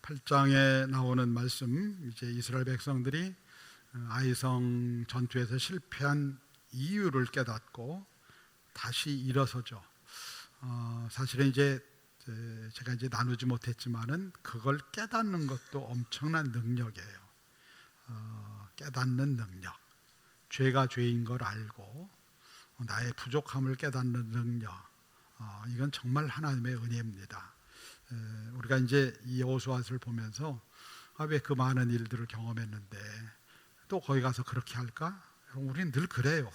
8장에 나오는 말씀, 이제 이스라엘 백성들이 아이성 전투에서 실패한 이유를 깨닫고 다시 일어서죠. 사실은 이제 제가 이제 나누지 못했지만은 그걸 깨닫는 것도 엄청난 능력이에요. 깨닫는 능력, 죄가 죄인 걸 알고 나의 부족함을 깨닫는 능력, 이건 정말 하나님의 은혜입니다. 우리가 이제 이 여호수아를 보면서 왜 그 많은 일들을 경험했는데 또 거기 가서 그렇게 할까? 우리는 늘 그래요.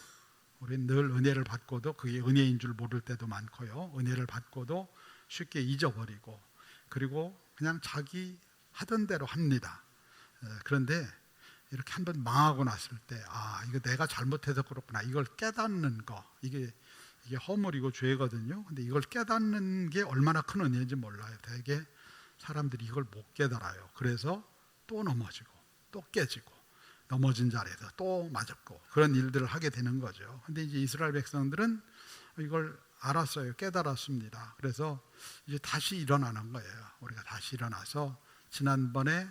우리는 늘 은혜를 받고도 그게 은혜인 줄 모를 때도 많고요. 은혜를 받고도 쉽게 잊어버리고, 그리고 그냥 자기 하던 대로 합니다. 그런데 이렇게 한번 망하고 났을 때, 이거 내가 잘못해서 그렇구나, 이걸 깨닫는 거, 이게 허물이고 죄거든요. 근데 이걸 깨닫는 게 얼마나 큰 은혜인지 몰라요. 되게 사람들이 이걸 못 깨달아요. 그래서 또 넘어지고 또 깨지고, 넘어진 자리에서 또 맞았고, 그런 일들을 하게 되는 거죠. 근데 이제 이스라엘 백성들은 이걸 알았어요. 깨달았습니다. 그래서 이제 다시 일어나는 거예요. 우리가 다시 일어나서 지난번에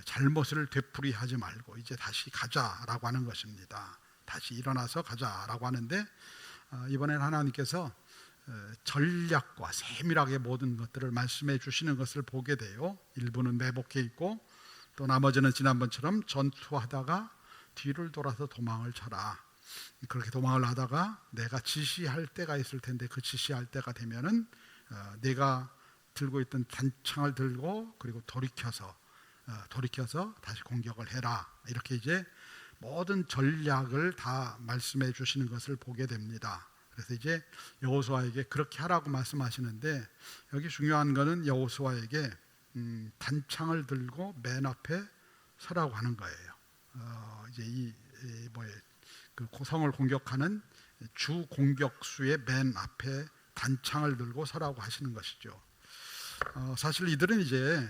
잘못을 되풀이하지 말고 이제 다시 가자라고 하는 것입니다. 다시 일어나서 가자라고 하는데, 이번에는 하나님께서 전략과 세밀하게 모든 것들을 말씀해 주시는 것을 보게 돼요. 일부는 매복해 있고, 또 나머지는 지난번처럼 전투하다가 뒤를 돌아서 도망을 쳐라. 그렇게 도망을 하다가 내가 지시할 때가 있을 텐데, 그 지시할 때가 되면은 내가 들고 있던 단창을 들고 그리고 돌이켜서 다시 공격을 해라. 이렇게 이제 모든 전략을 다 말씀해 주시는 것을 보게 됩니다. 그래서 이제 여호수아에게 그렇게 하라고 말씀하시는데, 여기 중요한 거는 여호수아에게 단창을 들고 맨 앞에 서라고 하는 거예요. 이제 그 성을 공격하는 주 공격수의 맨 앞에 단창을 들고 서라고 하시는 것이죠. 사실 이들은 이제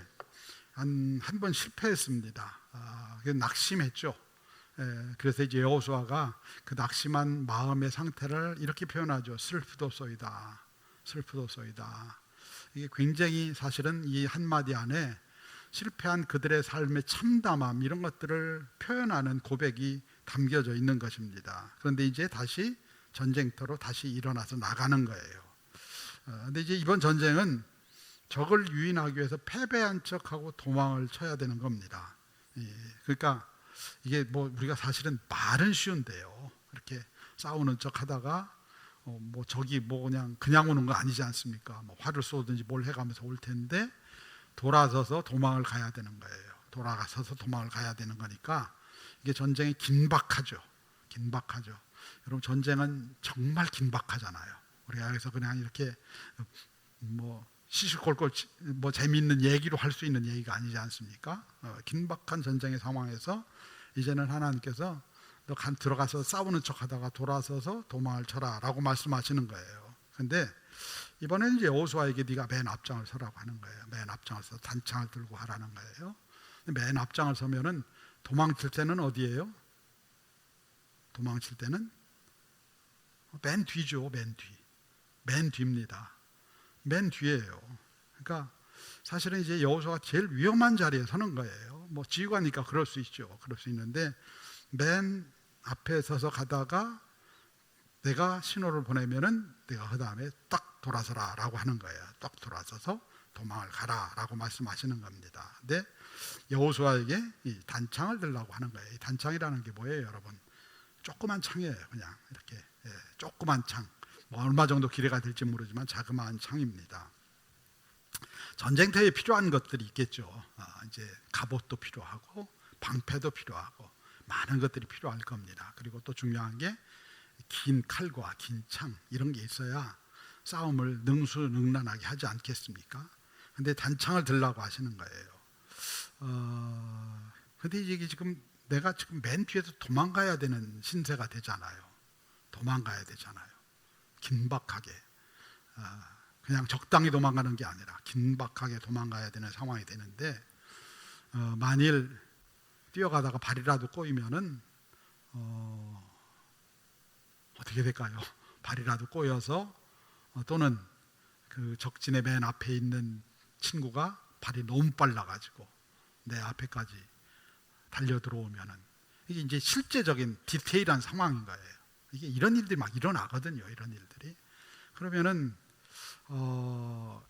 한 번 실패했습니다. 낙심했죠. 그래서 이제 여호수아가 그 낙심한 마음의 상태를 이렇게 표현하죠. 슬프도소이다. 슬프도소이다. 이게 굉장히 사실은 이 한마디 안에 실패한 그들의 삶의 참담함, 이런 것들을 표현하는 고백이 담겨져 있는 것입니다. 그런데 이제 다시 전쟁터로 다시 일어나서 나가는 거예요. 근데 이제 이번 전쟁은 적을 유인하기 위해서 패배한 척하고 도망을 쳐야 되는 겁니다. 그러니까 이게 뭐 우리가 사실은 말은 쉬운데요, 이렇게 싸우는 척하다가 적이 그냥 오는 거 아니지 않습니까? 화를 쏘든지 뭘 해가면서 올 텐데 돌아서서 도망을 가야 되는 거예요. 돌아가서서 도망을 가야 되는 거니까 이게 전쟁이 긴박하죠. 긴박하죠. 여러분, 전쟁은 정말 긴박하잖아요. 우리가 여기서 그냥 이렇게 시시콜콜 재미있는 얘기로 할 수 있는 얘기가 아니지 않습니까? 긴박한 전쟁의 상황에서 이제는 하나님께서 너 들어가서 싸우는 척하다가 돌아서서 도망을 쳐라 라고 말씀하시는 거예요. 근데 이번에는 이제 여호수아에게 네가 맨 앞장을 서라고 하는 거예요. 맨 앞장을 서 단창을 들고 하라는 거예요. 맨 앞장을 서면은 도망칠 때는 어디예요? 도망칠 때는 맨 뒤죠. 맨 뒤입니다. 맨 뒤에요. 그러니까 사실은 이제 여호수아가 제일 위험한 자리에 서는 거예요. 지휘관이니까 그럴 수 있죠. 그럴 수 있는데 맨 앞에 서서 가다가 내가 신호를 보내면은 내가 그 다음에 딱 돌아서라라고 하는 거예요. 딱 돌아서서 도망을 가라라고 말씀하시는 겁니다. 근데 여호수아에게 이 단창을 들라고 하는 거예요. 이 단창이라는 게 뭐예요, 여러분? 조그만 창이에요. 그냥 이렇게 조그만 창. 얼마 정도 길이가 될지 모르지만 자그마한 창입니다. 전쟁터에 필요한 것들이 있겠죠. 이제 갑옷도 필요하고 방패도 필요하고 많은 것들이 필요할 겁니다. 그리고 또 중요한 게 긴 칼과 긴 창, 이런 게 있어야 싸움을 능수능란하게 하지 않겠습니까? 근데 단창을 들라고 하시는 거예요. 근데 이게 내가 지금 맨 뒤에서 도망가야 되는 신세가 되잖아요. 도망가야 되잖아요. 긴박하게, 그냥 적당히 도망가는 게 아니라 긴박하게 도망가야 되는 상황이 되는데, 만일 뛰어가다가 발이라도 꼬이면은 어떻게 될까요? 발이라도 꼬여서 또는 그 적진의 맨 앞에 있는 친구가 발이 너무 빨라가지고 내 앞에까지 달려 들어오면은 이게 이제 실제적인 디테일한 상황인 거예요. 이게 이런 일들이 막 일어나거든요. 이런 일들이. 그러면은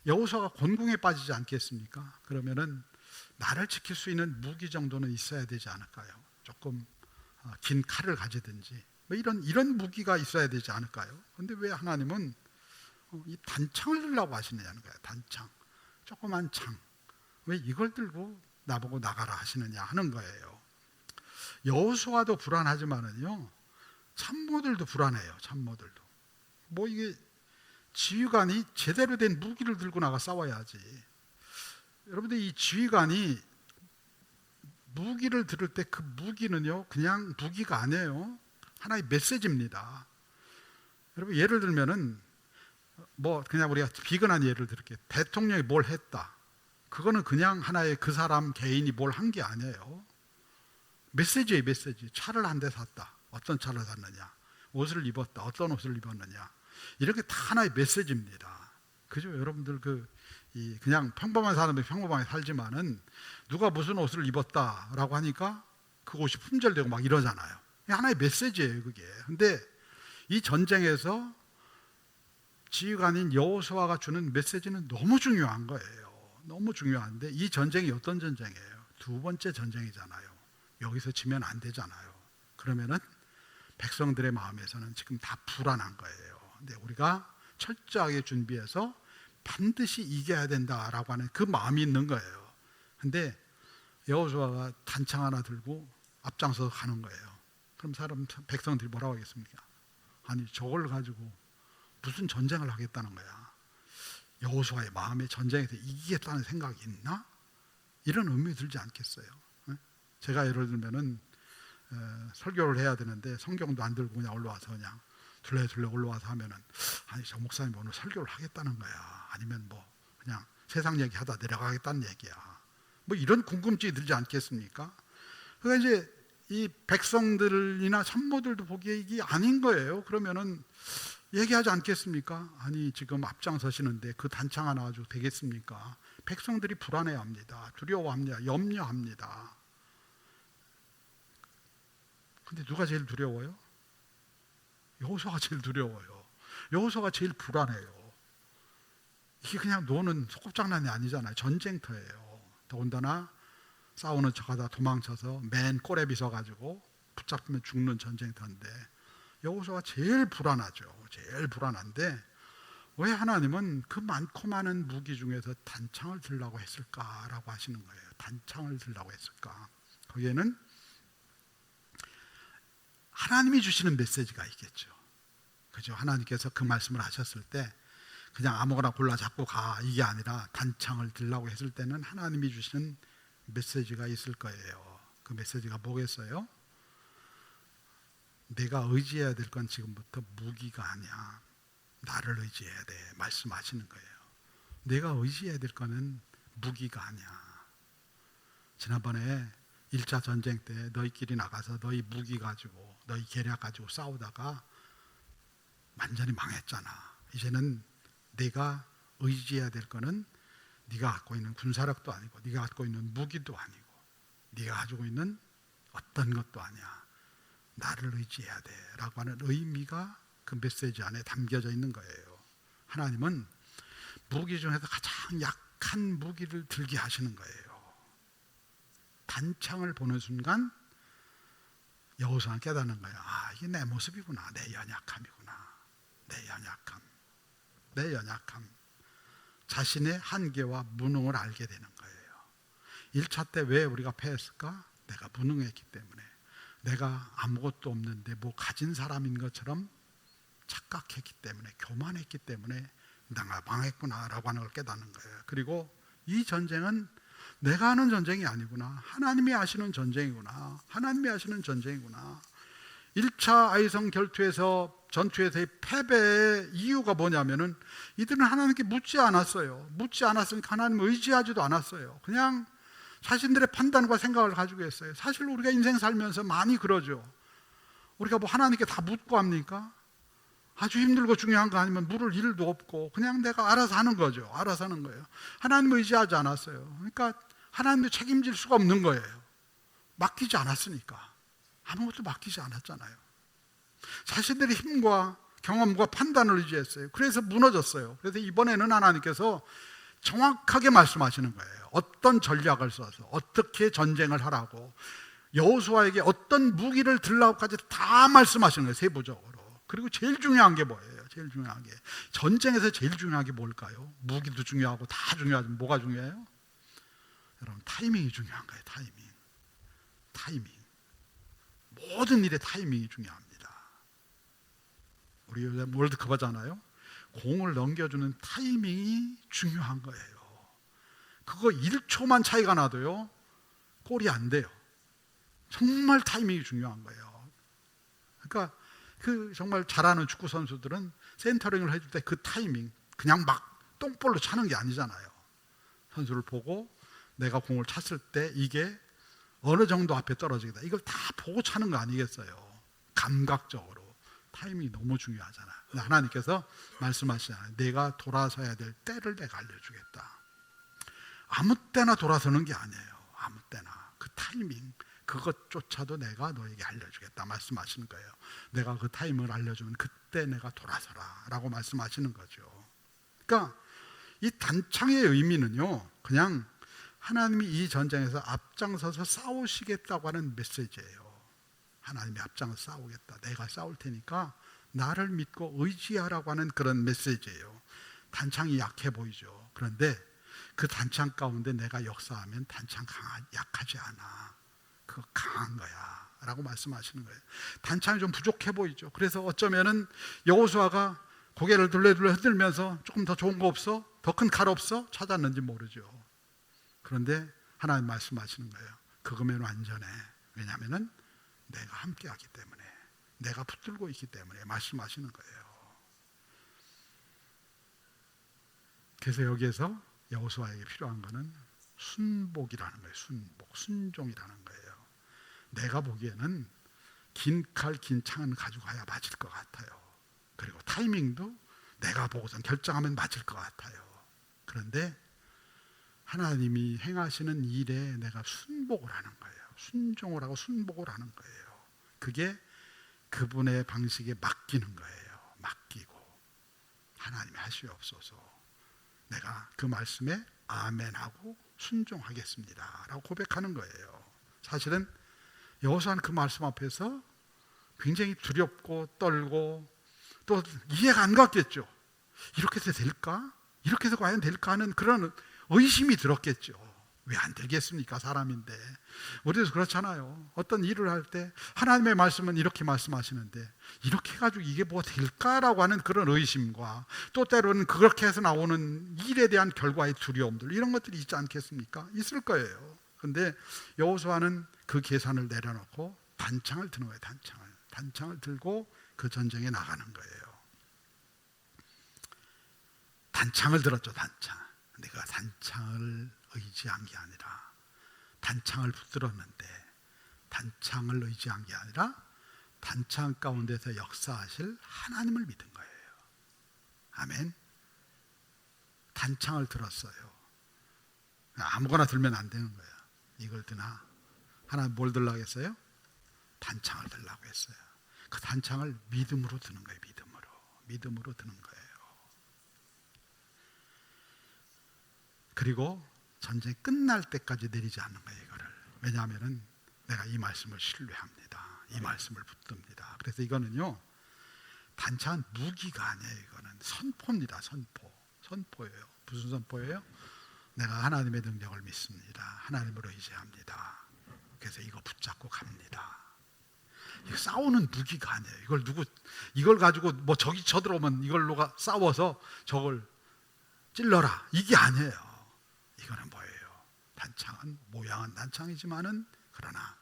여호수아가 곤궁에 빠지지 않겠습니까? 그러면은 나를 지킬 수 있는 무기 정도는 있어야 되지 않을까요? 조금 긴 칼을 가지든지 뭐 이런 무기가 있어야 되지 않을까요? 근데 왜 하나님은 이 단창을 들라고 하시느냐는 거예요. 단창, 조그만 창. 왜 이걸 들고 나보고 나가라 하시느냐 하는 거예요. 여호수아도 불안하지만은요, 참모들도 불안해요. 참모들도. 뭐 이게 지휘관이 제대로 된 무기를 들고 나가 싸워야지. 여러분들 이 지휘관이 무기를 들을 때 그 무기는요, 그냥 무기가 아니에요. 하나의 메시지입니다. 여러분 예를 들면은 뭐 그냥 우리가 비근한 예를 들게 대통령이 뭘 했다. 그거는 그냥 하나의 그 사람 개인이 뭘 한 게 아니에요. 메시지예요, 메시지. 차를 한 대 샀다. 어떤 차를 샀느냐? 옷을 입었다. 어떤 옷을 입었느냐? 이렇게 다 하나의 메시지입니다. 그죠? 여러분들 그냥 평범한 사람이 평범하게 살지만은 누가 무슨 옷을 입었다라고 하니까 그 옷이 품절되고 막 이러잖아요. 하나의 메시지예요, 그게. 근데 이 전쟁에서 지휘관인 여호수아가 주는 메시지는 너무 중요한 거예요. 너무 중요한데 이 전쟁이 어떤 전쟁이에요? 두 번째 전쟁이잖아요. 여기서 지면 안 되잖아요. 그러면은 백성들의 마음에서는 지금 다 불안한 거예요. 근데 우리가 철저하게 준비해서 반드시 이겨야 된다라고 하는 그 마음이 있는 거예요. 근데 여호수아가 단창 하나 들고 앞장서서 가는 거예요. 그럼 백성들이 뭐라고 하겠습니까? 아니 저걸 가지고 무슨 전쟁을 하겠다는 거야. 여호수아의 마음에 전쟁에서 이기겠다는 생각이 있나? 이런 의미 들지 않겠어요? 제가 예를 들면은 설교를 해야 되는데 성경도 안 들고 그냥 올라와서 그냥 둘레둘레 올라와서 하면은 아니 저 목사님 오늘 설교를 하겠다는 거야. 아니면 뭐 그냥 세상 얘기하다 내려가겠다는 얘기야. 뭐 이런 궁금증이 들지 않겠습니까? 그러니까 이제 이 백성들이나 참모들도 보기에 이게 아닌 거예요. 그러면은 얘기하지 않겠습니까? 아니 지금 앞장서시는데 그 단창 하나 가지고 되겠습니까? 백성들이 불안해합니다. 두려워합니다. 염려합니다. 근데 누가 제일 두려워요? 여호수아가 제일 두려워요. 여호수아가 제일 불안해요. 이게 그냥 노는 소꿉장난이 아니잖아요. 전쟁터예요. 더군다나 싸우는 척하다 도망쳐서 맨 꼬레비 서가지고 붙잡히면 죽는 전쟁터인데 여호수아가 제일 불안하죠. 제일 불안한데 왜 하나님은 그 많고 많은 무기 중에서 단창을 들라고 했을까라고 하시는 거예요. 단창을 들라고 했을까? 거기에는 하나님이 주시는 메시지가 있겠죠. 그죠? 하나님께서 그 말씀을 하셨을 때 그냥 아무거나 골라 잡고 가 이게 아니라 단창을 들라고 했을 때는 하나님이 주시는 메시지가 있을 거예요. 그 메시지가 뭐겠어요? 내가 의지해야 될 건 지금부터 무기가 아니야. 나를 의지해야 돼. 말씀하시는 거예요. 내가 의지해야 될 거는 무기가 아니야. 지난번에 1차 전쟁 때 너희끼리 나가서 너희 무기 가지고 너희 계략 가지고 싸우다가 완전히 망했잖아. 이제는 내가 의지해야 될 거는 네가 갖고 있는 군사력도 아니고 네가 갖고 있는 무기도 아니고 네가 가지고 있는 어떤 것도 아니야. 나를 의지해야 돼 라고 하는 의미가 그 메시지 안에 담겨져 있는 거예요. 하나님은 무기 중에서 가장 약한 무기를 들게 하시는 거예요. 단창을 보는 순간 여호수아는 깨닫는 거예요. 아, 이게 내 모습이구나. 내 연약함이구나. 내 연약함. 자신의 한계와 무능을 알게 되는 거예요. 1차 때 왜 우리가 패했을까? 내가 무능했기 때문에. 내가 아무것도 없는데 뭐 가진 사람인 것처럼 착각했기 때문에, 교만했기 때문에 내가 망했구나라고 하는 걸 깨닫는 거예요. 그리고 이 전쟁은 내가 하는 전쟁이 아니구나. 하나님이 하시는 전쟁이구나. 하나님이 하시는 전쟁이구나. 1차 아이성 전투에서의 패배의 이유가 뭐냐면은 이들은 하나님께 묻지 않았어요. 묻지 않았으니까 하나님을 의지하지도 않았어요. 그냥 자신들의 판단과 생각을 가지고 했어요. 사실 우리가 인생 살면서 많이 그러죠. 우리가 뭐 하나님께 다 묻고 합니까? 아주 힘들고 중요한 거 아니면 물을 일도 없고 그냥 내가 알아서 하는 거죠. 알아서 하는 거예요. 하나님을 의지하지 않았어요. 그러니까 하나님도 책임질 수가 없는 거예요. 맡기지 않았으니까. 아무것도 맡기지 않았잖아요. 자신들의 힘과 경험과 판단을 의지했어요. 그래서 무너졌어요. 그래서 이번에는 하나님께서 정확하게 말씀하시는 거예요. 어떤 전략을 써서 어떻게 전쟁을 하라고, 여호수아에게 어떤 무기를 들라고까지 다 말씀하시는 거예요. 세부적으로. 그리고 제일 중요한 게 뭐예요? 제일 중요한 게, 전쟁에서 제일 중요한 게 뭘까요? 무기도 중요하고 다 중요하지만 뭐가 중요해요? 여러분, 타이밍이 중요한 거예요. 타이밍. 모든 일에 타이밍이 중요합니다. 우리 요새 월드컵 하잖아요. 공을 넘겨주는 타이밍이 중요한 거예요. 그거 1초만 차이가 나도요, 골이 안 돼요. 정말 타이밍이 중요한 거예요. 그러니까 그 정말 잘하는 축구 선수들은 센터링을 해줄 때 그 타이밍, 그냥 막 똥볼로 차는 게 아니잖아요. 선수를 보고 내가 공을 찼을 때 이게 어느 정도 앞에 떨어지겠다, 이걸 다 보고 차는 거 아니겠어요. 감각적으로. 타이밍이 너무 중요하잖아요. 하나님께서 말씀하시잖아요. 내가 돌아서야 될 때를 내가 알려주겠다. 아무 때나 돌아서는 게 아니에요. 아무 때나. 그 타이밍, 그것조차도 내가 너에게 알려주겠다 말씀하시는 거예요. 내가 그 타이밍을 알려주면 그때 내가 돌아서라 라고 말씀하시는 거죠. 그러니까 이 단창의 의미는요, 그냥 하나님이 이 전쟁에서 앞장서서 싸우시겠다고 하는 메시지예요. 하나님이 앞장서 싸우겠다. 내가 싸울 테니까 나를 믿고 의지하라고 하는 그런 메시지예요. 단창이 약해 보이죠. 그런데 그 단창 가운데 내가 역사하면 단창 약하지 않아. 그거 강한 거야 라고 말씀하시는 거예요. 단창이 좀 부족해 보이죠. 그래서 어쩌면은 여호수아가 고개를 둘레둘레 흔들면서 조금 더 좋은 거 없어? 더 큰 칼 없어? 찾았는지 모르죠. 그런데 하나님 말씀하시는 거예요. 그거면 안전해. 왜냐하면은 내가 함께하기 때문에, 내가 붙들고 있기 때문에 말씀하시는 거예요. 그래서 여기에서 여호수아에게 필요한 거는 순복이라는 거예요. 순종이라는 거예요. 내가 보기에는 긴 칼, 긴 창은 가지고 가야 맞을 것 같아요. 그리고 타이밍도 내가 보고선 결정하면 맞을 것 같아요. 그런데 하나님이 행하시는 일에 내가 순복을 하는 거예요. 순종을 하고 순복을 하는 거예요. 그게 그분의 방식에 맡기는 거예요. 맡기고, 하나님이 하시옵소서, 내가 그 말씀에 아멘하고 순종하겠습니다 라고 고백하는 거예요. 사실은 여호수아는 그 말씀 앞에서 굉장히 두렵고 떨고 또 이해가 안 갔겠죠. 이렇게 해서 될까? 이렇게 해서 과연 될까 하는 그런 의심이 들었겠죠. 왜 안 되겠습니까? 사람인데. 우리도 그렇잖아요. 어떤 일을 할 때 하나님의 말씀은 이렇게 말씀하시는데 이렇게 해가지고 이게 뭐가 될까라고 하는 그런 의심과 또 때로는 그렇게 해서 나오는 일에 대한 결과의 두려움들, 이런 것들이 있지 않겠습니까? 있을 거예요. 그런데 여호수아는 그 계산을 내려놓고 단창을 드는 거예요. 단창을 들고 그 전쟁에 나가는 거예요. 단창을 들었죠. 단창. 근데 그 단창을 의지한 게 아니라, 단창을 붙들었는데 단창을 의지한 게 아니라 단창 가운데서 역사하실 하나님을 믿은 거예요. 아멘. 단창을 들었어요. 아무거나 들면 안 되는 거예요. 이걸 드나? 하나님 뭘 들라고 했어요? 단창을 들라고 했어요. 그 단창을 믿음으로 드는 거예요. 믿음으로 드는 거예요. 그리고 전쟁이 끝날 때까지 내리지 않는 거예요. 이거를. 왜냐하면 내가 이 말씀을 신뢰합니다. 이 말씀을 붙듭니다. 그래서 이거는요, 단창은 무기가 아니에요. 이거는 선포입니다. 선포예요. 무슨 선포예요? 내가 하나님의 능력을 믿습니다. 하나님을 의지합니다. 그래서 이거 붙잡고 갑니다. 이거 싸우는 무기가 아니에요. 이걸 가지고 뭐 적이 쳐들어오면 이걸로 싸워서 적을 찔러라, 이게 아니에요. 이거는 뭐예요? 단창은 모양은 단창이지만은 그러나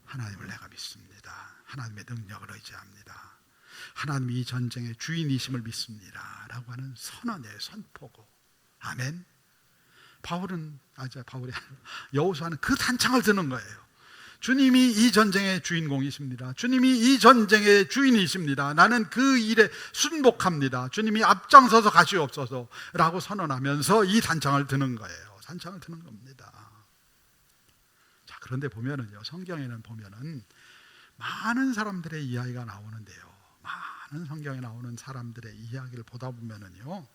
하나님을 내가 믿습니다. 하나님의 능력을 의지합니다. 하나님이 이 전쟁의 주인이심을 믿습니다 라고 하는 선언이에요. 선포고. 아멘. 여호수아는 그 단창을 드는 거예요. 주님이 이 전쟁의 주인공이십니다. 주님이 이 전쟁의 주인이십니다. 나는 그 일에 순복합니다. 주님이 앞장서서 가시옵소서 라고 선언하면서 이 단창을 드는 거예요. 단창을 드는 겁니다. 자, 그런데 보면은요, 성경에는 보면은 많은 사람들의 이야기가 나오는데요, 많은 성경에 나오는 사람들의 이야기를 보다 보면은요,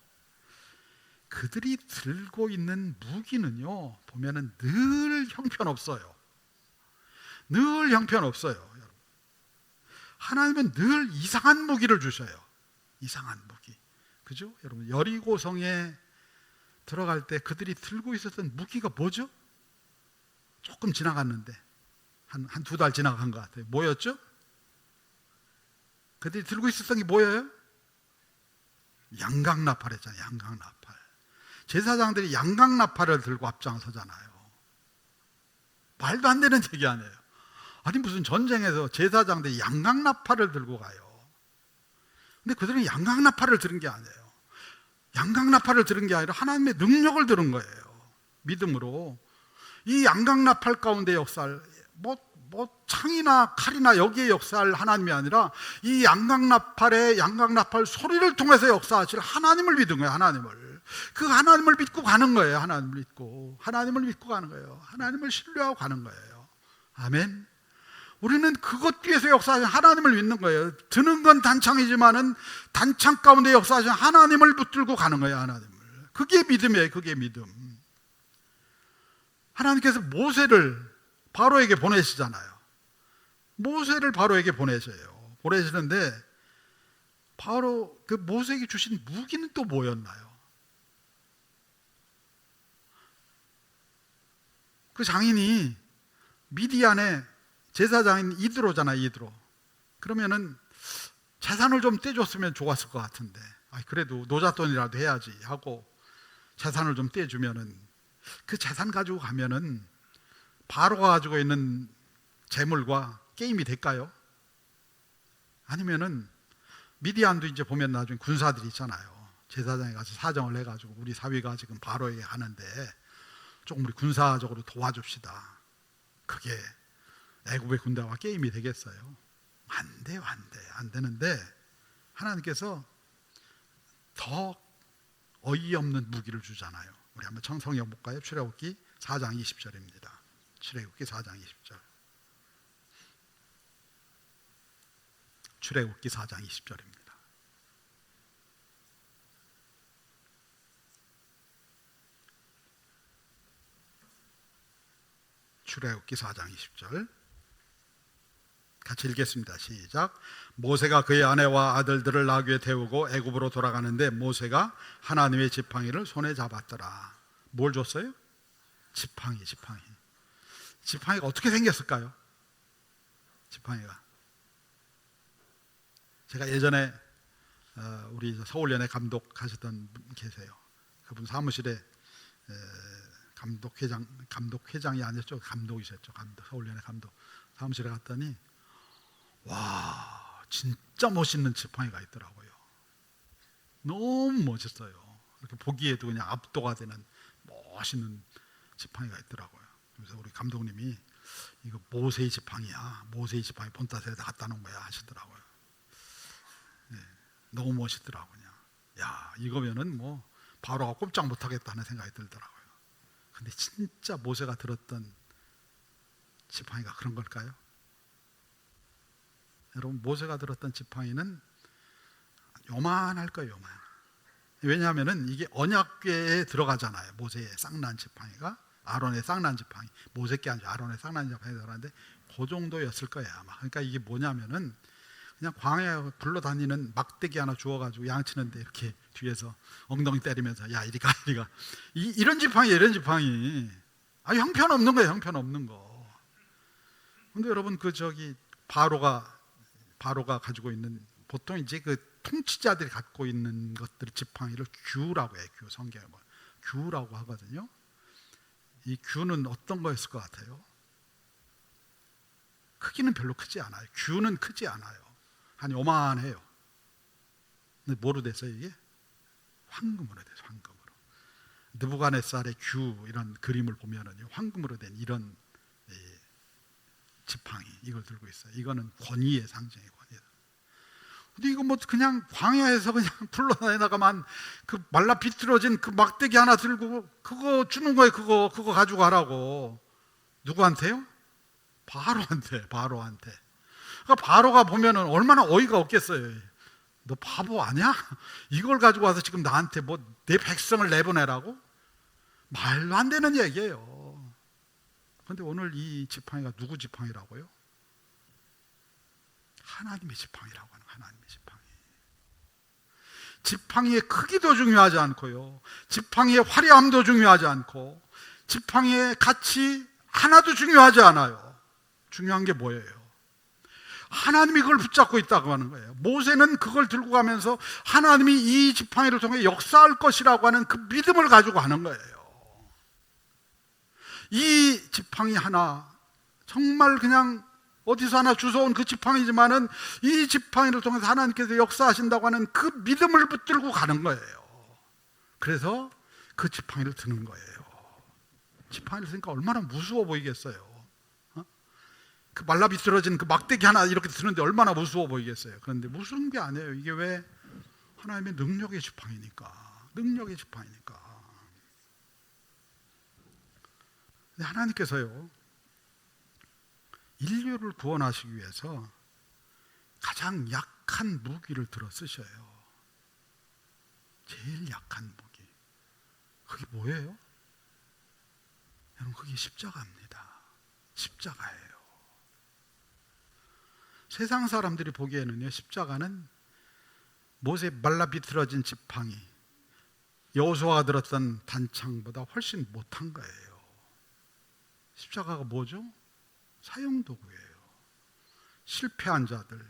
그들이 들고 있는 무기는요, 보면은 늘 형편없어요. 늘 형편없어요. 하나님은 늘 이상한 무기를 주셔요. 이상한 무기. 그죠? 여러분, 여리고성에 들어갈 때 그들이 들고 있었던 무기가 뭐죠? 조금 지나갔는데 한 두 달 지나간 것 같아요. 뭐였죠? 그들이 들고 있었던 게 뭐예요? 양강나팔 했잖아요. 양강나팔. 제사장들이 양강나팔을 들고 앞장서잖아요. 말도 안 되는 얘기 아니에요. 아니, 무슨 전쟁에서 제사장들이 양강나팔을 들고 가요. 근데 그들은 양강나팔을 들은 게 아니에요. 양강나팔을 들은 게 아니라 하나님의 능력을 들은 거예요. 믿음으로. 이 양강나팔 가운데 역사를, 창이나 칼이나 여기에 역사할 하나님이 아니라 이 양강나팔 소리를 통해서 역사하실 하나님을 믿은 거예요. 하나님을. 그 하나님을 믿고 가는 거예요. 하나님을 믿고 가는 거예요. 하나님을 신뢰하고 가는 거예요. 아멘. 우리는 그것 뒤에서 역사하신 하나님을 믿는 거예요. 드는 건 단창이지만은 단창 가운데 역사하신 하나님을 붙들고 가는 거예요. 하나님을. 그게 믿음이에요. 그게 믿음. 하나님께서 모세를 바로에게 보내시잖아요. 모세를 바로에게 보내시는데 바로 그 모세에게 주신 무기는 또 뭐였나요? 그 장인이 미디안의 제사장인 이드로잖아요. 이드로. 그러면은 재산을 좀 떼줬으면 좋았을 것 같은데, 그래도 노잣돈이라도 해야지 하고 재산을 좀 떼주면은 그 재산 가지고 가면은 바로가 가지고 있는 재물과 게임이 될까요? 아니면은 미디안도 이제 보면 나중에 군사들이 있잖아요. 제사장에 가서 사정을 해가지고 우리 사위가 지금 바로에게 가는데 조금 우리 군사적으로 도와줍시다. 그게 애굽의 군대와 게임이 되겠어요? 안 돼요. 안 되는데 하나님께서 더 어이없는 무기를 주잖아요. 우리 한번 성경 볼까요? 출애굽기 4장 20절입니다. 출애굽기 4장 20절. 출애굽기 4장 20절입니다. 출애굽기 4장 20절. 같이 읽겠습니다. 시작. 모세가 그의 아내와 아들들을 나귀에 태우고 애굽으로 돌아가는데 모세가 하나님의 지팡이를 손에 잡았더라. 뭘 줬어요? 지팡이. 지팡이가 어떻게 생겼을까요? 지팡이가. 제가 예전에 우리 서울연회 감독하셨던 분 계세요. 그분 사무실에 감독회장이 아니었죠. 감독이셨죠. 서울연회 감독. 사무실에 갔더니 와, 진짜 멋있는 지팡이가 있더라고요. 너무 멋있어요. 이렇게 보기에도 그냥 압도가 되는 멋있는 지팡이가 있더라고요. 그래서 우리 감독님이 이거 모세의 지팡이야. 모세의 지팡이 본따스에다 갖다 놓은 거야 하시더라고요. 네, 너무 멋있더라고요. 야, 이거면은 뭐 바로가 꼼짝 못하겠다는 생각이 들더라고요. 근데 진짜 모세가 들었던 지팡이가 그런 걸까요? 여러분, 모세가 들었던 지팡이는 요만할 거예요. 요만. 왜냐하면은 이게 언약궤에 들어가잖아요. 모세의 쌍난 지팡이가, 아론의 쌍난 지팡이, 모세 게 아니죠. 아론의 쌍난 지팡이 들어가는데 그 정도였을 거예요 아마. 그러니까 이게 뭐냐면은 그냥 광야에 굴러다니는 막대기 하나 주워가지고 양치는데 이렇게 뒤에서 엉덩이 때리면서 야, 이리 가. 이런 지팡이. 형편없는 거예요. 형편없는 거. 근데 여러분, 바로가 가지고 있는, 보통 이제 그 통치자들이 갖고 있는 것들 지팡이를 규라고 해요. 규. 성경에 뭐 규라고 하거든요. 이 규는 어떤 거였을 것 같아요? 크기는 별로 크지 않아요. 규는 크지 않아요. 한 요만해요. 근데 뭐로 됐어요 이게? 황금으로 됐어요. 황금으로. 느부갓네살의 규 이런 그림을 보면은요, 황금으로 된 이런 지팡이 이걸 들고 있어요. 이거는 권위의 상징이에요. 권위다. 근데 이거 뭐 그냥 광야에서 그냥 불러내다가만 그 말라 비틀어진 그 막대기 하나 들고 그거 주는 거예요. 그거 가지고 가라고. 누구한테요? 바로한테. 그러니까 바로가 보면은 얼마나 어이가 없겠어요. 너 바보 아니야? 이걸 가지고 와서 지금 나한테 뭐 내 백성을 내보내라고? 말도 안 되는 얘기예요. 그런데 오늘 이 지팡이가 누구 지팡이라고요? 하나님의 지팡이라고 하는 하나님의 지팡이. 지팡이의 크기도 중요하지 않고요, 지팡이의 화려함도 중요하지 않고, 지팡이의 가치 하나도 중요하지 않아요. 중요한 게 뭐예요? 하나님이 그걸 붙잡고 있다고 하는 거예요. 모세는 그걸 들고 가면서 하나님이 이 지팡이를 통해 역사할 것이라고 하는 그 믿음을 가지고 가는 거예요. 이 지팡이 하나, 정말 그냥 어디서 하나 주워온 그 지팡이지만은 이 지팡이를 통해서 하나님께서 역사하신다고 하는 그 믿음을 붙들고 가는 거예요. 그래서 그 지팡이를 드는 거예요. 지팡이를 드니까 얼마나 무서워 보이겠어요. 그 말라비틀어진 그 막대기 하나 이렇게 드는데 얼마나 무서워 보이겠어요. 그런데 무서운 게 아니에요. 이게 왜? 하나님의 능력의 지팡이니까. 능력의 지팡이니까. 근데 하나님께서요, 인류를 구원하시기 위해서 가장 약한 무기를 들어 쓰셔요. 제일 약한 무기. 그게 뭐예요? 여러분, 그게 십자가입니다. 십자가예요. 세상 사람들이 보기에는요, 십자가는 모세 말라 비틀어진 지팡이, 여호수아가 들었던 단창보다 훨씬 못한 거예요. 십자가가 뭐죠? 사형도구예요. 실패한 자들,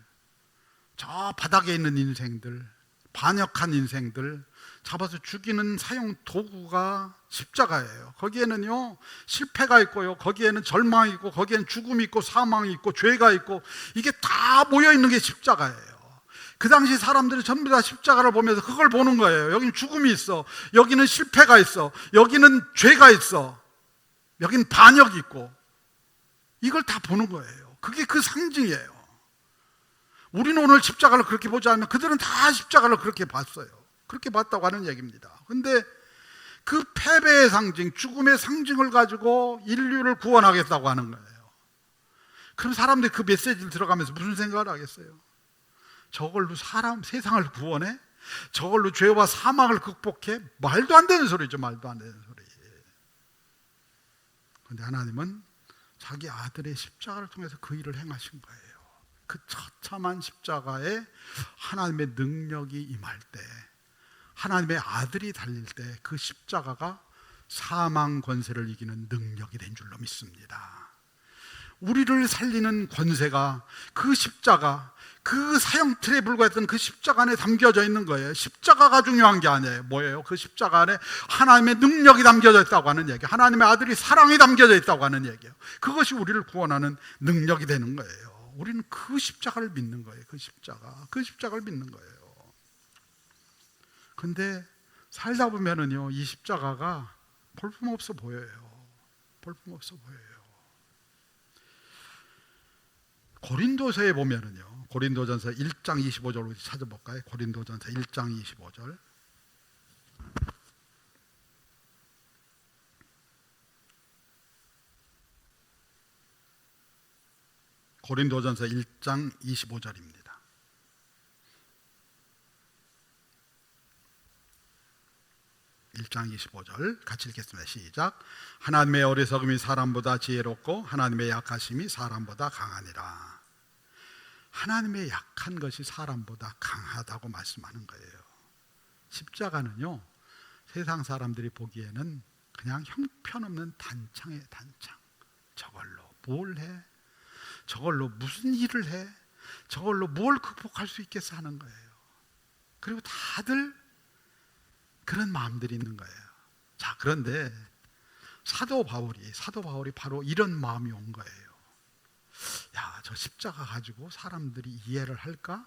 저 바닥에 있는 인생들, 반역한 인생들 잡아서 죽이는 사형 도구가 십자가예요. 거기에는요, 실패가 있고요, 거기에는 절망이 있고, 거기에는 죽음이 있고, 사망이 있고, 죄가 있고, 이게 다 모여 있는 게 십자가예요. 그 당시 사람들이 전부 다 십자가를 보면서 그걸 보는 거예요. 여기는 죽음이 있어, 여기는 실패가 있어, 여기는 죄가 있어, 여기는 반역이 있고, 이걸 다 보는 거예요. 그게 그 상징이에요. 우리는 오늘 십자가를 그렇게 보지 않으면 그들은 다 십자가를 그렇게 봤어요. 그렇게 봤다고 하는 얘기입니다. 그런데 그 패배의 상징, 죽음의 상징을 가지고 인류를 구원하겠다고 하는 거예요. 그럼 사람들이 그 메시지를 들어가면서 무슨 생각을 하겠어요? 저걸로 세상을 구원해? 저걸로 죄와 사망을 극복해? 말도 안 되는 소리죠. 말도 안 되는 소리. 그런데 하나님은 자기 아들의 십자가를 통해서 그 일을 행하신 거예요. 그 처참한 십자가에 하나님의 능력이 임할 때, 하나님의 아들이 달릴 때 그 십자가가 사망 권세를 이기는 능력이 된 줄로 믿습니다. 우리를 살리는 권세가 그 십자가, 그 사형틀에 불과했던 그 십자가 안에 담겨져 있는 거예요. 십자가가 중요한 게 아니에요. 뭐예요? 그 십자가 안에 하나님의 능력이 담겨져 있다고 하는 얘기, 하나님의 아들이 사랑이 담겨져 있다고 하는 얘기예요. 그것이 우리를 구원하는 능력이 되는 거예요. 우리는 그 십자가를 믿는 거예요. 그 십자가를 믿는 거예요. 근데 살다 보면은요, 이 십자가가 볼품없어 보여요. 볼품없어 보여요. 고린도서에 보면은요, 고린도전서 1장 25절로 찾아볼까요? 고린도전서 1장 25절. 고린도전서 1장 25절입니다. (1장 25절) 같이 읽겠습니다. 시작. 하나님의 어리석음이 사람보다 지혜롭고 하나님의 약하심이 사람보다 강하니라. 하나님의 약한 것이 사람보다 강하다고 말씀하는 거예요. 십자가는요, 세상 사람들이 보기에는 그냥 형편없는 단창이에요. 단창. 저걸로 뭘 해? 저걸로 무슨 일을 해? 저걸로 뭘 극복할 수 있겠어 하는 거예요. 그리고 다들 그런 마음들이 있는 거예요. 자, 그런데 사도 바울이 바로 이런 마음이 온 거예요. 야, 저 십자가 가지고 사람들이 이해를 할까?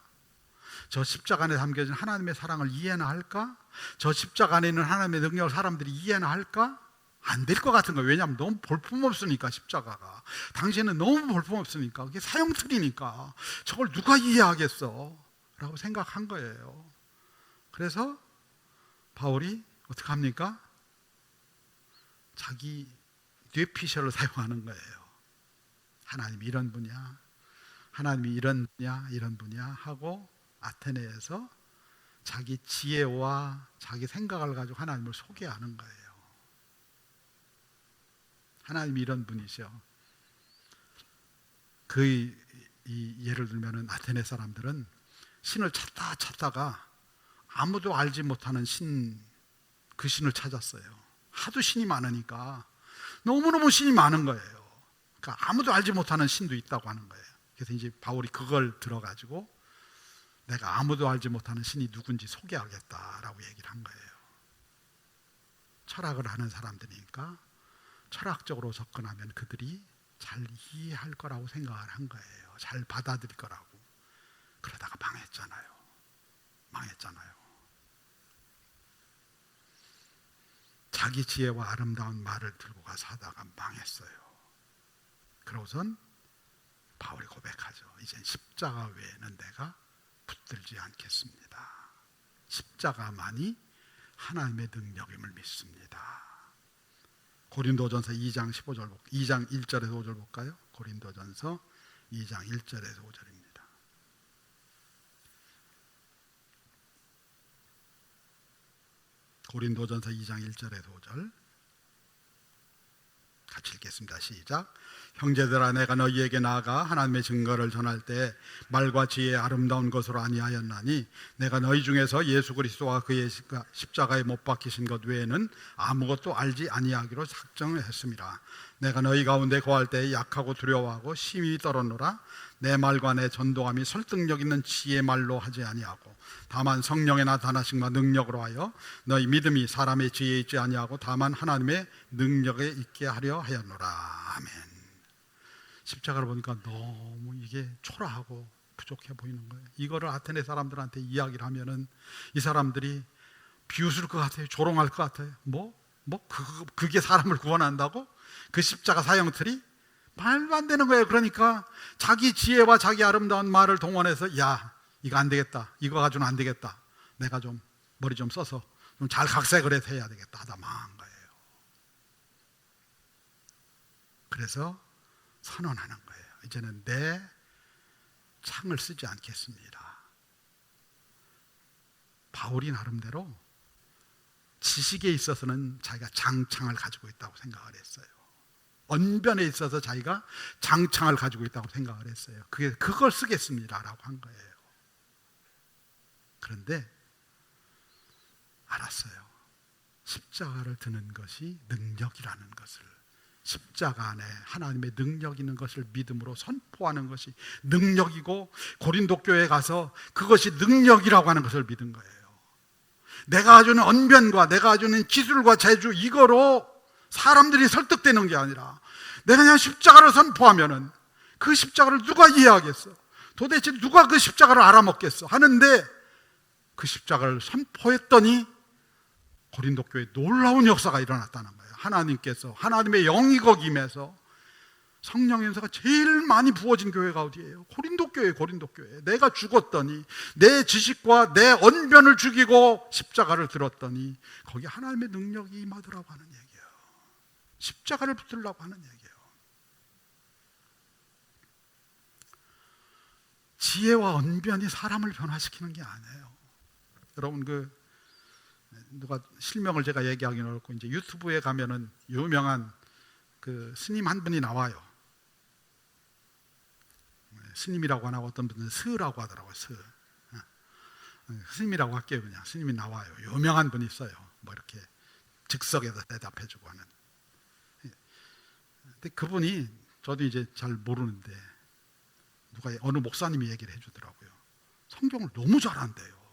저 십자가 안에 담겨진 하나님의 사랑을 이해나 할까? 저 십자가 안에 있는 하나님의 능력을 사람들이 이해나 할까? 안 될 것 같은 거예요. 왜냐하면 너무 볼품없으니까, 십자가가. 당시에는 너무 볼품없으니까, 그게 사형틀이니까 저걸 누가 이해하겠어 라고 생각한 거예요. 그래서 바울이 어떻게 합니까? 자기 뇌피셜을 사용하는 거예요. 하나님이 이런 분이야, 하나님이 이런 분이야, 이런 분이야 하고 아테네에서 자기 지혜와 자기 생각을 가지고 하나님을 소개하는 거예요. 하나님이 이런 분이셔. 예를 들면은 아테네 사람들은 신을 찾다가 아무도 알지 못하는 그 신을 찾았어요. 하도 신이 많으니까 너무너무 신이 많은 거예요. 그러니까 아무도 알지 못하는 신도 있다고 하는 거예요. 그래서 이제 바울이 그걸 들어가지고 내가 아무도 알지 못하는 신이 누군지 소개하겠다라고 얘기를 한 거예요. 철학을 하는 사람들이니까 철학적으로 접근하면 그들이 잘 이해할 거라고 생각을 한 거예요. 잘 받아들일 거라고. 그러다가 망했잖아요. 자기 지혜와 아름다운 말을 들고 가서 하다가 망했어요. 그러고선 바울이 고백하죠. 이젠 십자가 외에는 내가 붙들지 않겠습니다. 십자가만이 하나님의 능력임을 믿습니다. 고린도전서 2장 1절에서 5절 볼까요? 고린도전서 2장 1절에서 5절입니다. 고린도전서 2장 1절에서 5절 같이 읽겠습니다. 시작. 형제들아, 내가 너희에게 나아가 하나님의 증거를 전할 때 말과 지혜의 아름다운 것으로 아니하였나니 내가 너희 중에서 예수 그리스도와 그의 십자가에 못 박히신 것 외에는 아무것도 알지 아니하기로 작정을 했습니다. 내가 너희 가운데 거할 때 약하고 두려워하고 심히 떨었노라. 내 말과 내 전도함이 설득력 있는 지혜의 말로 하지 아니하고 다만 성령의 나타나심과 능력으로 하여 너희 믿음이 사람의 지혜에 있지 아니하고 다만 하나님의 능력에 있게 하려 하였노라. 아멘. 십자가를 보니까 너무 이게 초라하고 부족해 보이는 거예요. 이거를 아테네 사람들한테 이야기를 하면은 이 사람들이 비웃을 것 같아요. 조롱할 것 같아요. 그게 사람을 구원한다고? 그 십자가 사형틀이? 말도 안 되는 거예요. 그러니까 자기 지혜와 자기 아름다운 말을 동원해서 야, 이거 안 되겠다, 이거 가지고는 안 되겠다, 내가 좀 머리 좀 써서 좀 잘 각색을 해서 해야 되겠다 하다 망한 거예요. 그래서 선언하는 거예요. 이제는 내 창을 쓰지 않겠습니다. 바울이 나름대로 지식에 있어서는 자기가 장창을 가지고 있다고 생각을 했어요. 언변에 있어서 자기가 장창을 가지고 있다고 생각을 했어요. 그걸 쓰겠습니다라고 한 거예요. 그런데 알았어요. 십자가를 드는 것이 능력이라는 것을, 십자가 안에 하나님의 능력 있는 것을 믿음으로 선포하는 것이 능력이고, 고린도 교회에 가서 그것이 능력이라고 하는 것을 믿은 거예요. 내가 가지고 있는 언변과 내가 가지고 있는 기술과 재주, 이거로 사람들이 설득되는 게 아니라 내가 그냥 십자가를 선포하면은 그 십자가를 누가 이해하겠어? 도대체 누가 그 십자가를 알아먹겠어? 하는데 그 십자가를 선포했더니 고린도 교회에 놀라운 역사가 일어났다는 거예요. 하나님께서, 하나님의 영이 거기 임해서 성령의 은사가 제일 많이 부어진 교회가 어디예요? 고린도 교회. 내가 죽었더니 내 지식과 내 언변을 죽이고 십자가를 들었더니 거기 하나님의 능력이 임하더라고 하는 얘기예요. 십자가를 붙들라고 하는 얘기예요. 지혜와 언변이 사람을 변화시키는 게 아니에요. 여러분, 누가 실명을 제가 얘기하기는 어렵고, 이제 유튜브에 가면은 유명한 그 스님 한 분이 나와요. 스님이라고 하나, 어떤 분은 스라고 하더라고요. 스님이라고 할게요. 그냥 스님이 나와요. 유명한 분이 있어요. 이렇게 즉석에서 대답해주고 하는. 근데 그분이, 저도 이제 잘 모르는데 어느 목사님이 얘기를 해주더라고요. 성경을 너무 잘한대요.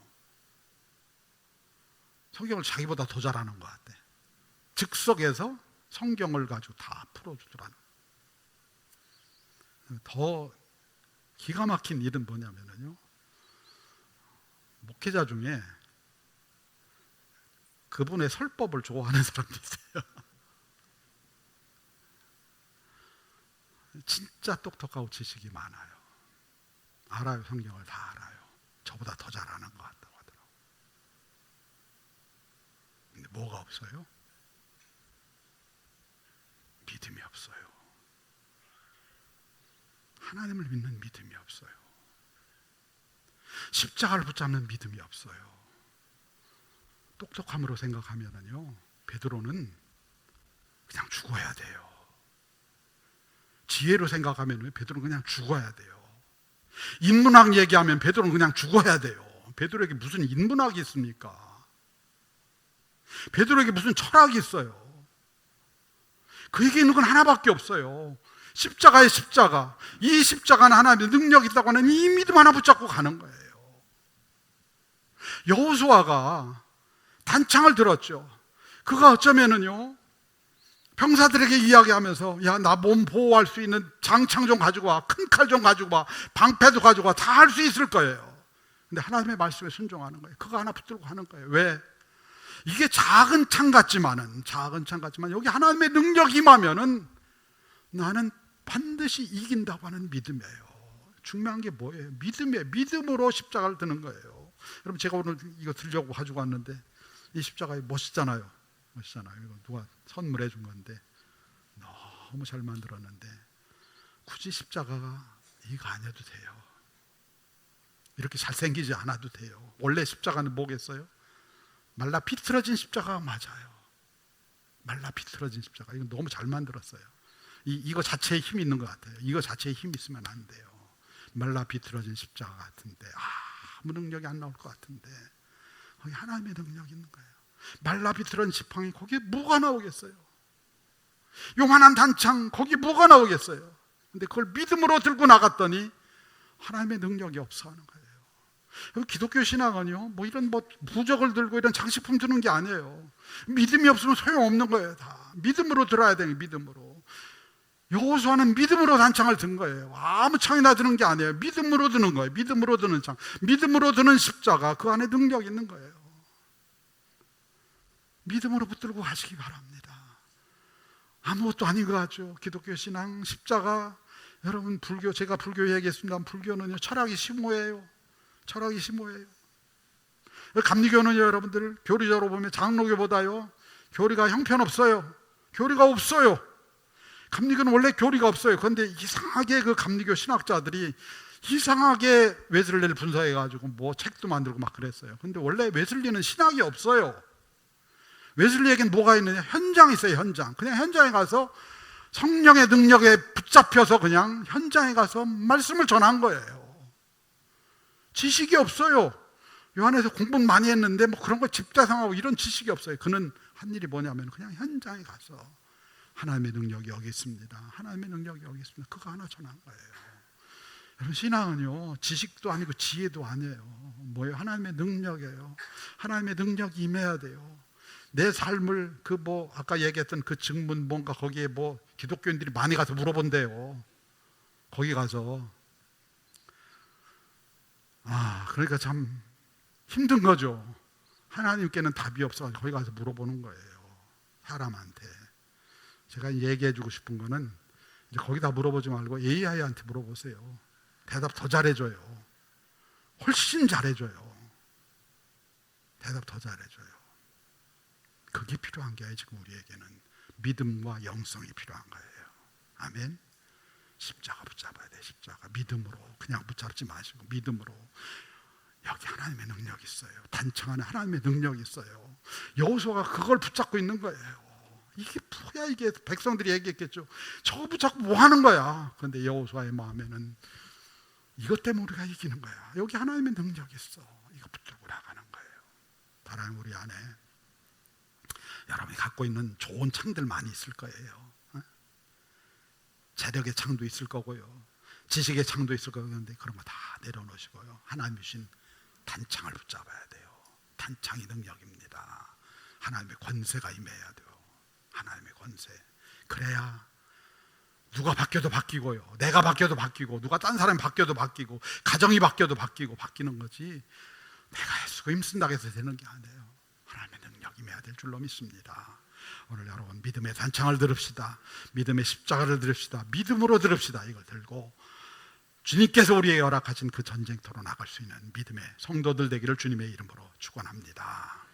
성경을 자기보다 더 잘하는 것 같대. 즉석에서 성경을 가지고 다 풀어주더라는. 더 기가 막힌 일은 뭐냐면요, 목회자 중에 그분의 설법을 좋아하는 사람도 있어요. 진짜 똑똑하고 지식이 많아요. 알아요. 성경을 다 알아요. 저보다 더 잘 아는 것 같다고 하더라고요. 근데 뭐가 없어요? 믿음이 없어요. 하나님을 믿는 믿음이 없어요. 십자가를 붙잡는 믿음이 없어요. 똑똑함으로 생각하면은요, 베드로는 그냥 죽어야 돼요. 지혜로 생각하면 베드로는 그냥 죽어야 돼요. 인문학 얘기하면 베드로는 그냥 죽어야 돼요. 베드로에게 무슨 인문학이 있습니까? 베드로에게 무슨 철학이 있어요? 그에게 있는 건 하나밖에 없어요. 십자가의 십자가. 이 십자가는 하나님의 능력이 있다고 하는 이 믿음 하나 붙잡고 가는 거예요. 여호수아가 단창을 들었죠. 그가 어쩌면은요, 병사들에게 이야기하면서, 야, 나 몸 보호할 수 있는 장창 좀 가지고 와, 큰 칼 좀 가지고 와, 방패도 가지고 와, 다 할 수 있을 거예요. 근데 하나님의 말씀에 순종하는 거예요. 그거 하나 붙들고 하는 거예요. 왜? 이게 작은 창 같지만 여기 하나님의 능력이 임하면은 나는 반드시 이긴다고 하는 믿음이에요. 중요한 게 뭐예요? 믿음이에요. 믿음으로 십자가를 드는 거예요. 여러분, 제가 오늘 이거 들려고 가지고 왔는데, 이 십자가 멋있잖아요. 이거 누가 선물해 준 건데 너무 잘 만들었는데, 굳이 십자가가 이거 안 해도 돼요. 이렇게 잘생기지 않아도 돼요. 원래 십자가는 뭐겠어요? 말라 비틀어진 십자가가 맞아요. 말라 비틀어진 십자가. 이거 너무 잘 만들었어요. 이거 자체에 힘이 있는 것 같아요. 이거 자체에 힘이 있으면 안 돼요. 말라 비틀어진 십자가 같은데, 아무 능력이 안 나올 것 같은데, 거기 하나님의 능력이 있는 거예요. 말라 비틀어진 지팡이, 거기에 뭐가 나오겠어요? 요만한 단창, 거기에 뭐가 나오겠어요? 근데 그걸 믿음으로 들고 나갔더니 하나님의 능력이 없어 하는 거예요. 기독교 신앙은요, 뭐 이런 부적을 들고 이런 장식품 드는 게 아니에요. 믿음이 없으면 소용없는 거예요. 다 믿음으로 들어야 돼요. 믿음으로. 여호수아는 믿음으로 단창을 든 거예요. 아무 창이나 드는 게 아니에요. 믿음으로 드는 거예요. 믿음으로 드는 창, 믿음으로 드는 십자가, 그 안에 능력이 있는 거예요. 믿음으로 붙들고 가시기 바랍니다. 아무것도 아닌 것 같죠. 기독교 신앙, 십자가. 여러분, 불교, 제가 불교 얘기했습니다. 불교는요, 철학이 심오해요. 철학이 심오해요. 감리교는요, 여러분들, 교리적으로 보면 장로교보다요, 교리가 형편없어요. 교리가 없어요. 감리교는 원래 교리가 없어요. 그런데 이상하게 그 감리교 신학자들이 이상하게 웨슬리를 분석해가지고 뭐 책도 만들고 막 그랬어요. 근데 원래 웨슬리는 신학이 없어요. 웨슬리에겐 뭐가 있느냐? 현장이 있어요. 현장. 그냥 현장에 가서 성령의 능력에 붙잡혀서 그냥 현장에 가서 말씀을 전한 거예요. 지식이 없어요. 요한에서 공부 많이 했는데 뭐 그런 거 집대성하고 이런 지식이 없어요. 그는 한 일이 뭐냐면 그냥 현장에 가서 하나님의 능력이 여기 있습니다. 하나님의 능력이 여기 있습니다. 그거 하나 전한 거예요. 여러분, 신앙은요, 지식도 아니고 지혜도 아니에요. 뭐예요? 하나님의 능력이에요. 하나님의 능력이 임해야 돼요. 내 삶을 아까 얘기했던 그 증문 뭔가 거기에 기독교인들이 많이 가서 물어본대요. 거기 가서. 그러니까 참 힘든 거죠. 하나님께는 답이 없어서 거기 가서 물어보는 거예요. 사람한테. 제가 얘기해 주고 싶은 거는 이제 거기다 물어보지 말고 AI한테 물어보세요. 대답 더 잘해줘요. 훨씬 잘해줘요. 대답 더 잘해줘요. 그게 필요한 게 지금 우리에게는 믿음과 영성이 필요한 거예요. 아멘. 십자가 붙잡아야 돼. 십자가 믿음으로. 그냥 붙잡지 마시고 믿음으로. 여기 하나님의 능력이 있어요. 단창 안에 하나님의 능력이 있어요. 여호수아가 그걸 붙잡고 있는 거예요. 이게 뭐야, 이게. 백성들이 얘기했겠죠. 저거 붙잡고 뭐 하는 거야. 그런데 여호수아의 마음에는 이것 때문에 우리가 이기는 거야. 여기 하나님의 능력이 있어. 이거 붙들고 나가는 거예요. 사랑하는 우리 안에 여러분이 갖고 있는 좋은 창들 많이 있을 거예요. 재력의 창도 있을 거고요, 지식의 창도 있을 거고요. 그런데 그런 거 다 내려놓으시고요, 하나님 주신 단창을 붙잡아야 돼요. 단창이 능력입니다. 하나님의 권세가 임해야 돼요. 하나님의 권세. 그래야 누가 바뀌어도 바뀌고요, 내가 바뀌어도 바뀌고, 누가 딴 사람이 바뀌어도 바뀌고, 가정이 바뀌어도 바뀌고 바뀌는 거지, 내가 애쓰고 힘쓴다고 해서 되는 게 아니에요. 하나님의 능력이 임해야 될 줄로 믿습니다. 오늘 여러분 믿음의 단창을 들읍시다. 믿음의 십자가를 들읍시다. 믿음으로 들읍시다. 이걸 들고 주님께서 우리에게 허락하신 그 전쟁터로 나갈 수 있는 믿음의 성도들 되기를 주님의 이름으로 축원합니다.